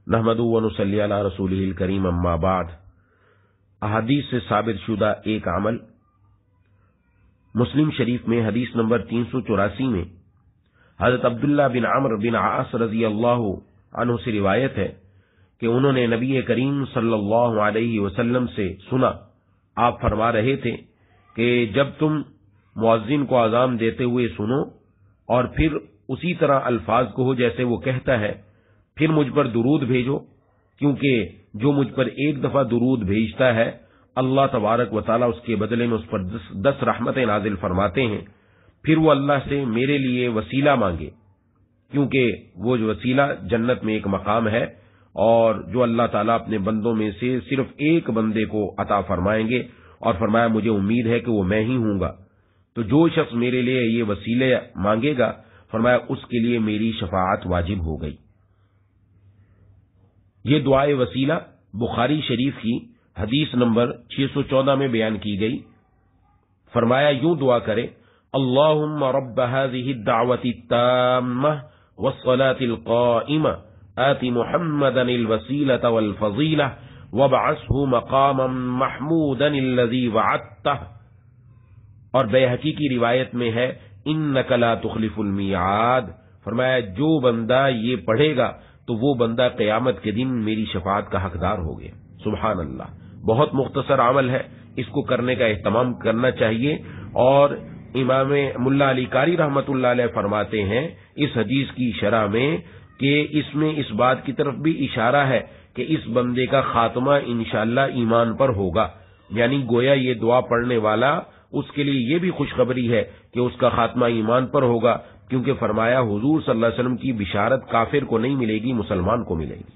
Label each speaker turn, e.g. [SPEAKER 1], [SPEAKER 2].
[SPEAKER 1] नहमदु व नुसल्ली अला रसूलिहिल करीम अम्मा बाद। अहादीस से साबित शुदा एक अमल। मुस्लिम शरीफ में हदीस नंबर 384 में हजरत अब्दुल्ला बिन अम्र बिन आस रजी अल्लाह अन्हु से रिवायत है कि उन्होंने नबी करीम सल्लल्लाहु अलैहि वसल्लम से सुना, आप फरमा रहे थे कि जब तुम मुअज्जिन को अज़ान देते हुए सुनो और फिर उसी तरह अल्फाज कहो जैसे वो कहता है, फिर मुझ पर दुरूद भेजो, क्योंकि जो मुझ पर एक दफा दुरूद भेजता है अल्लाह तबारक व तआला उसके बदले में उस पर 10 रहमतें नाजिल फरमाते हैं। फिर वो अल्लाह से मेरे लिए वसीला मांगे, क्योंकि वो जो वसीला जन्नत में एक मकाम है और जो अल्लाह ताला अपने बंदों में से सिर्फ एक बंदे को अता फरमाएंगे, और फरमाया मुझे उम्मीद है कि वो मैं ही हूंगा। तो जो शख्स मेरे लिए ये वसीले मांगेगा, फरमाया उसके लिए मेरी शफाअत वाजिब हो गई। ये दुआए वसीला बुखारी शरीफ की हदीस नंबर 614 में बयान की गई। फरमाया यूं दुआ करे, अल्लाहुम्मा रब्ब हाज़िहि दावति ताम्मा वस्सलातिल क़ाइमा आति मुहम्मदनिल वसीलता वल फज़ीला वबअसहु मक़ामम महमूदनिल्लज़ी वअदतह। और बैहक़ी की रिवायत में है, इन्नका ला तुख़लिफ़ुल मियाद। फरमाया जो बंदा ये पढ़ेगा तो वो बंदा क़यामत के दिन मेरी शफाअत का हकदार हो गया। सुभान अल्लाह। बहुत मुख्तसर अमल है, इसको करने का एहतमाम करना चाहिए। और इमाम मुल्ला अली कारी रहमतुल्लाह अलैह फरमाते हैं इस हदीस की शरह में कि इसमें इस बात की तरफ भी इशारा है कि इस बंदे का खात्मा इंशाअल्लाह ईमान पर होगा। यानी गोया ये दुआ पढ़ने वाला, उसके लिए ये भी खुशखबरी है कि उसका खात्मा ईमान पर होगा, क्योंकि फरमाया हुजूर सल्लल्लाहु अलैहि वसल्लम की बिशारत काफिर को नहीं मिलेगी, मुसलमान को मिलेगी।